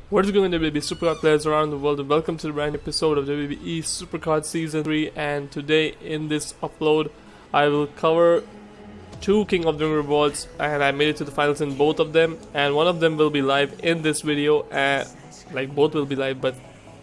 What is going on, WWE SUPERCARD players around the world, and welcome to the brand new episode of WWE SUPERCARD Season 3. And today in this upload I will cover two King of the Ring rewards, and I made it to the finals in both of them, and one of them will be live in this video, and like both will be live, but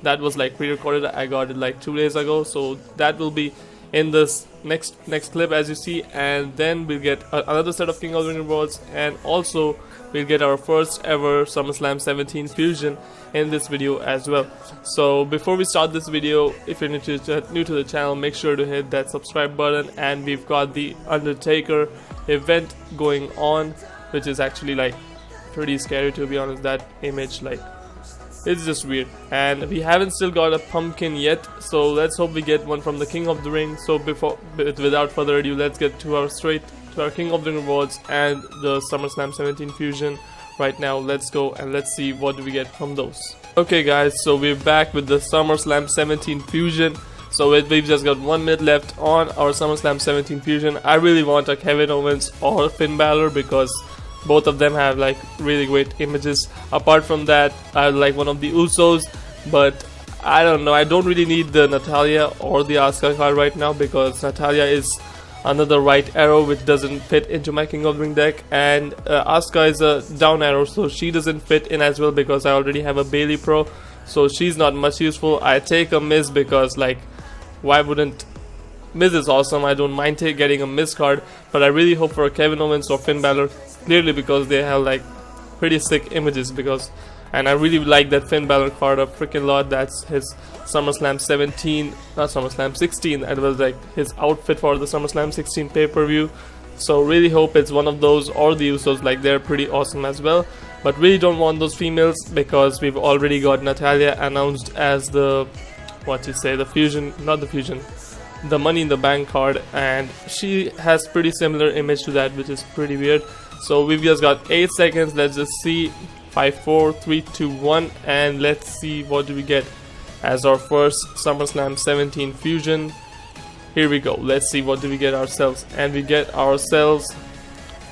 that was like pre-recorded. I got it like 2 days ago, so that will be in this next clip as you see. And then we'll get another set of King of the Ring rewards, and also we'll get our first ever SummerSlam 17 fusion in this video as well. So before we start this video, if you're new to the channel, make sure to hit that subscribe button. And we've got the Undertaker event going on, which is actually like pretty scary, to be honest. That image, like, it's just weird. And we haven't still got a pumpkin yet, so let's hope we get one from the King of the Ring. So without further ado, let's get to our King of the Ring rewards and the SummerSlam 17 fusion right now. Let's go and let's see what do we get from those. Okay guys, so we're back with the SummerSlam 17 fusion. So we've just got 1 minute left on our SummerSlam 17 fusion. I really want a Kevin Owens or Finn Balor because both of them have like really great images. Apart from that, I like one of the Usos, but I don't know, I don't really need the Natalya or the Asuka card right now because Natalya is another right arrow which doesn't fit into my King of the Ring deck, and Asuka is a down arrow, so she doesn't fit in as well because I already have a Bayley Pro, so she's not much useful. I take a Miz because, like, why wouldn't Miz is awesome. I don't mind getting a Miz card, but I really hope for a Kevin Owens or Finn Balor, clearly because they have like pretty sick images, and I really like that Finn Balor card a freaking lot. That's his SummerSlam 17, not SummerSlam 16. That was like his outfit for the SummerSlam 16 pay-per-view. So really hope it's one of those or the Usos. Like, they're pretty awesome as well. But really don't want those females because we've already got Natalya announced as the, the fusion, not the fusion, the Money in the Bank card, and she has pretty similar image to that, which is pretty weird. So we've just got 8 seconds. Let's just see. 5, 4, 3, 2, 1, and let's see what do we get as our first SummerSlam 17 fusion. Here we go. Let's see what do we get ourselves, and we get ourselves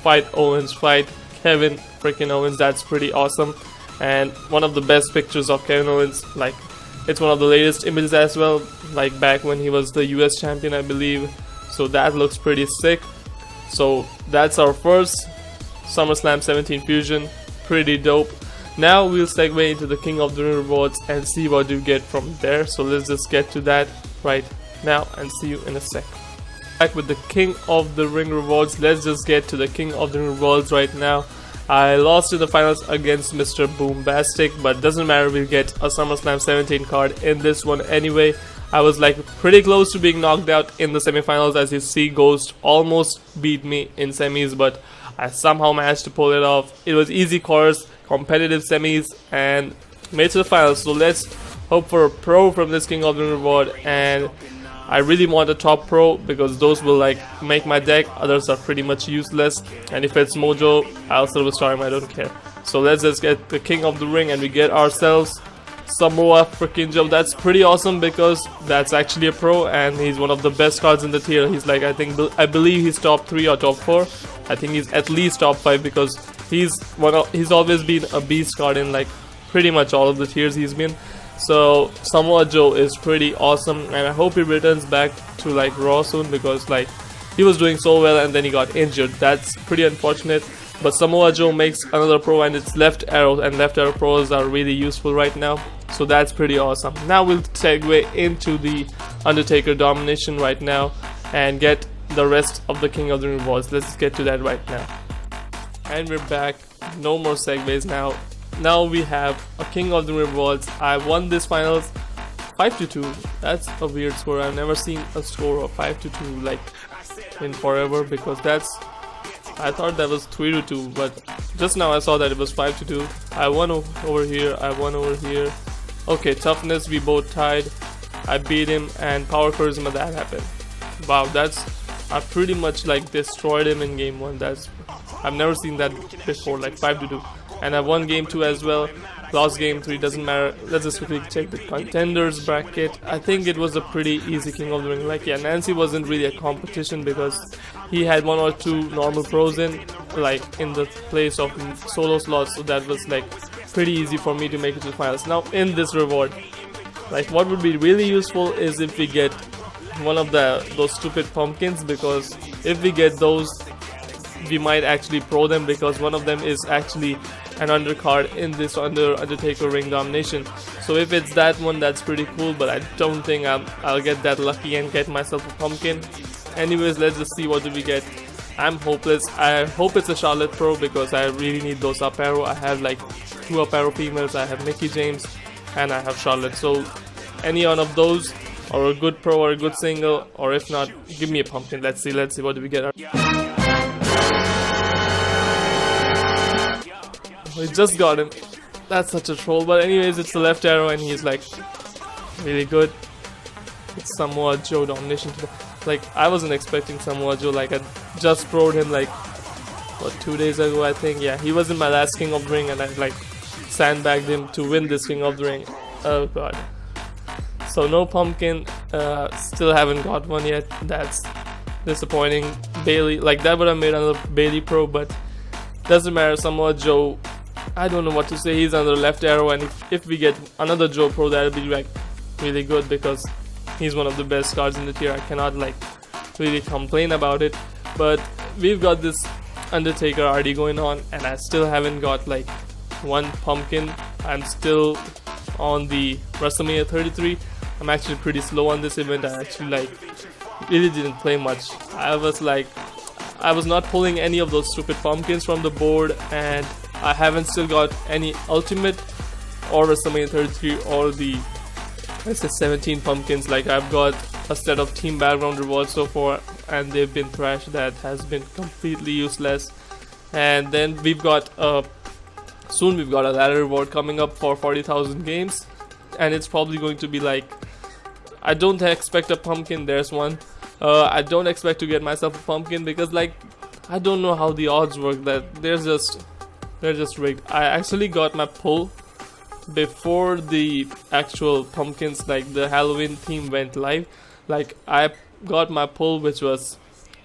fight Owens, fight Kevin freaking Owens. That's pretty awesome, and one of the best pictures of Kevin Owens. Like, it's one of the latest images as well, like back when he was the US champion, I believe. So that looks pretty sick. So that's our first SummerSlam 17 fusion. Pretty dope. Now we'll segue into the King of the Ring rewards and see what you get from there. So let's just get to that right now and see you in a sec. Back with the King of the Ring rewards. Let's just get to the King of the Ring rewards right now. I lost in the finals against Mr. Boombastic, but doesn't matter, we'll get a SummerSlam 17 card in this one anyway. I was like pretty close to being knocked out in the semifinals. As you see, Ghost almost beat me in semis, but I somehow managed to pull it off. It was easy course, competitive semis, and made to the finals. So let's hope for a pro from this King of the Ring reward, and I really want a top pro because those will like make my deck. Others are pretty much useless, and if it's Mojo, I'll Silver Star him, I don't care. So let's just get the King of the Ring, and we get ourselves Samoa freaking Joe. That's pretty awesome because that's actually a pro, and he's one of the best cards in the tier. He's like, I believe he's top 3 or top 4. I think he's at least top 5 because he's always been a beast card in like pretty much all of the tiers he's been. So Samoa Joe is pretty awesome, and I hope he returns back to like Raw soon because like he was doing so well and then he got injured. That's pretty unfortunate. But Samoa Joe makes another pro, and it's left arrow, and left arrow pros are really useful right now. So that's pretty awesome. Now we'll segue into the Undertaker Domination right now and get the rest of the King of the Ring rewards. Let's get to that right now. And we're back. No more segues now. Now we have a King of the Ring rewards. I won this finals 5-2. That's a weird score. I've never seen a score of 5-2 like in forever, because I thought that was 3-2, but just now I saw that it was 5-2. I won over here, I won over here. Okay, toughness, we both tied. I beat him, and power charisma, that happened. Wow, I pretty much like destroyed him in game 1. I've never seen that before, like 5-2. And I won game 2 as well. Lost game 3, doesn't matter. Let's just quickly check the contenders bracket. I think it was a pretty easy King of the Ring. Like, yeah, Nancy wasn't really a competition because he had 1 or 2 normal pros in, like in the place of solo slots, so that was like pretty easy for me to make it to the finals. Now in this reward, like what would be really useful is if we get one of those stupid pumpkins, because if we get those we might actually pro them, because one of them is actually an undercard in this Undertaker ring Domination. So if it's that one, that's pretty cool, but I don't think I'll get that lucky and get myself a pumpkin. Anyways, let's just see what do we get. I'm hopeless. I hope it's a Charlotte Pro, because I really need those up arrow. I have like 2 up arrow females. I have Mickie James and I have Charlotte. So any one of those, or a good pro or a good single, or if not, give me a pumpkin. Let's see what do we get. We just got him. That's such a troll. But anyways, it's the left arrow and he's like really good. It's Samoa Joe Domination. Like I wasn't expecting Samoa Joe. Like I just pro'd him like what, 2 days ago I think. Yeah, he was in my last King of the Ring and I like sandbagged him to win this King of the Ring. Oh god. So no pumpkin. Still haven't got one yet. That's disappointing. Bailey, like that would have made another Bailey Pro, but doesn't matter. Samoa Joe, I don't know what to say. He's on the left arrow, and if we get another Joe Pro, that'll be like really good, because he's one of the best cards in the tier. I cannot like really complain about it. But we've got this Undertaker already going on, and I still haven't got like one pumpkin. I'm still on the WrestleMania 33. I'm actually pretty slow on this event. I actually like really didn't play much. I was not pulling any of those stupid pumpkins from the board, and I haven't still got any Ultimate or WrestleMania 33 or the SS17 pumpkins. Like I've got a set of team background rewards so far, and they've been trash. That has been completely useless. And then we've got soon we've got a ladder reward coming up for 40,000 games, and it's probably going to be like, I don't expect a pumpkin. There's one. I don't expect to get myself a pumpkin, because like I don't know how the odds work. That they're just rigged. I actually got my pull before the actual pumpkins, like the Halloween theme went live. Like I got my pull, which was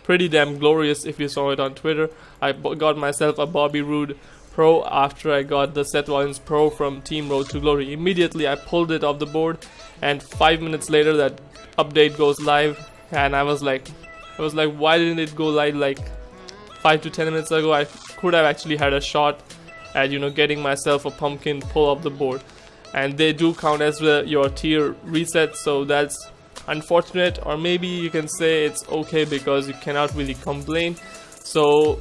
pretty damn glorious. If you saw it on Twitter, I got myself a Bobby Roode Pro after I got the Seth Rollins Pro from Team Road to Glory. Immediately I pulled it off the board, and 5 minutes later that update goes live, and I was like why didn't it go live like 5 to 10 minutes ago? I could have actually had a shot at, you know, getting myself a pumpkin pull off the board. And they do count as your tier reset, so that's unfortunate, or maybe you can say it's okay, because you cannot really complain. So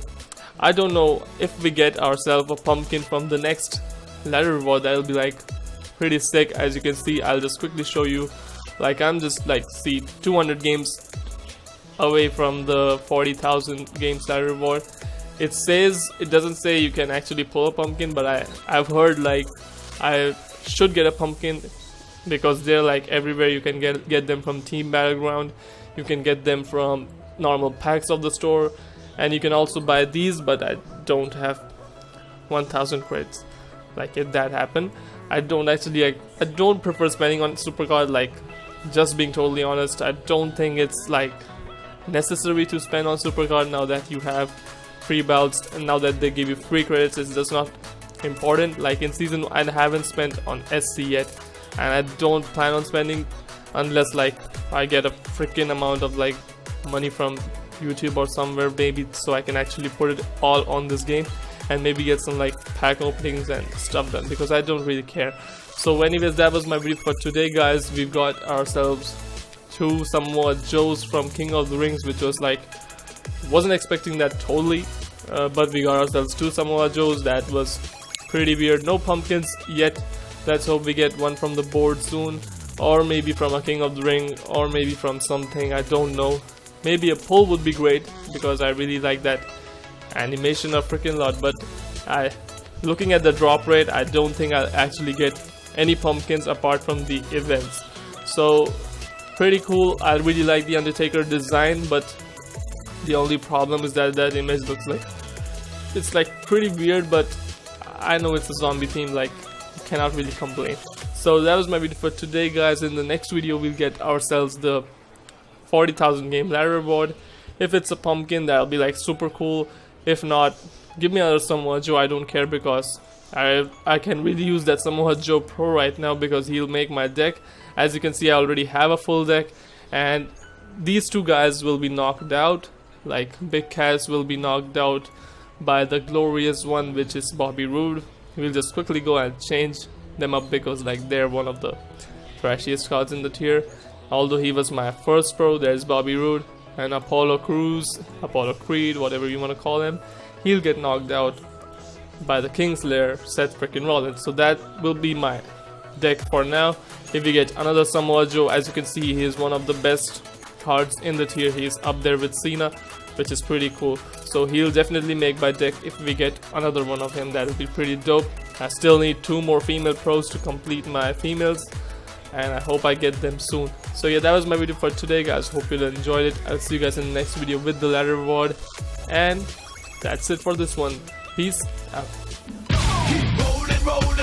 I don't know, if we get ourselves a pumpkin from the next ladder reward, that'll be like pretty sick. As you can see, I'll just quickly show you. Like I'm just like, see, 200 games away from the 40,000 games ladder reward. It doesn't say you can actually pull a pumpkin, but I've heard like I should get a pumpkin, because they're like everywhere. You can get them from Team Battleground, you can get them from normal packs of the store, and you can also buy these, but I don't have 1000 credits. Like if that happened, I don't prefer spending on SuperCard. Like just being totally honest, I don't think it's like necessary to spend on SuperCard now that you have free belts, and now that they give you free credits. It's just not important. Like in season, I haven't spent on SC yet, and I don't plan on spending unless like I get a freaking amount of like money from YouTube or somewhere, maybe, so I can actually put it all on this game and maybe get some like pack openings and stuff done, because I don't really care. So anyways, that was my video for today, guys. We've got ourselves 2 Samoa Joes from King of the Rings, which was like, wasn't expecting that totally, but we got ourselves 2 Samoa Joes. That was pretty weird. No pumpkins yet. Let's hope we get one from the board soon, or maybe from a King of the Ring, or maybe from something, I don't know. Maybe a pull would be great, because I really like that animation a freaking lot. But looking at the drop rate, I don't think I'll actually get any pumpkins apart from the events. So pretty cool. I really like the Undertaker design, but the only problem is that that image looks like, it's like pretty weird, but I know it's a zombie theme, like you cannot really complain. So that was my video for today, guys. In the next video we'll get ourselves the 40,000 game ladder reward. If it's a pumpkin, that'll be like super cool. If not, give me another Samoa Joe, I don't care, because I can really use that Samoa Joe Pro right now because he'll make my deck. As you can see, I already have a full deck, and these two guys will be knocked out. Like Big Cass will be knocked out by the glorious one, which is Bobby Roode. We'll just quickly go and change them up because like they're one of the trashiest cards in the tier. Although he was my first pro, there's Bobby Roode. And Apollo Creed, whatever you want to call him, he'll get knocked out by the Kingslayer, Seth freaking Rollins. So that will be my deck for now. If we get another Samoa Joe, as you can see, he is one of the best cards in the tier. He's up there with Cena, which is pretty cool. So he'll definitely make my deck if we get another one of him. That will be pretty dope. I still need 2 more female pros to complete my females, and I hope I get them soon. So yeah, that was my video for today, guys. Hope you enjoyed it. I'll see you guys in the next video with the ladder reward, and that's it for this one. Peace out. Keep rolling, rolling.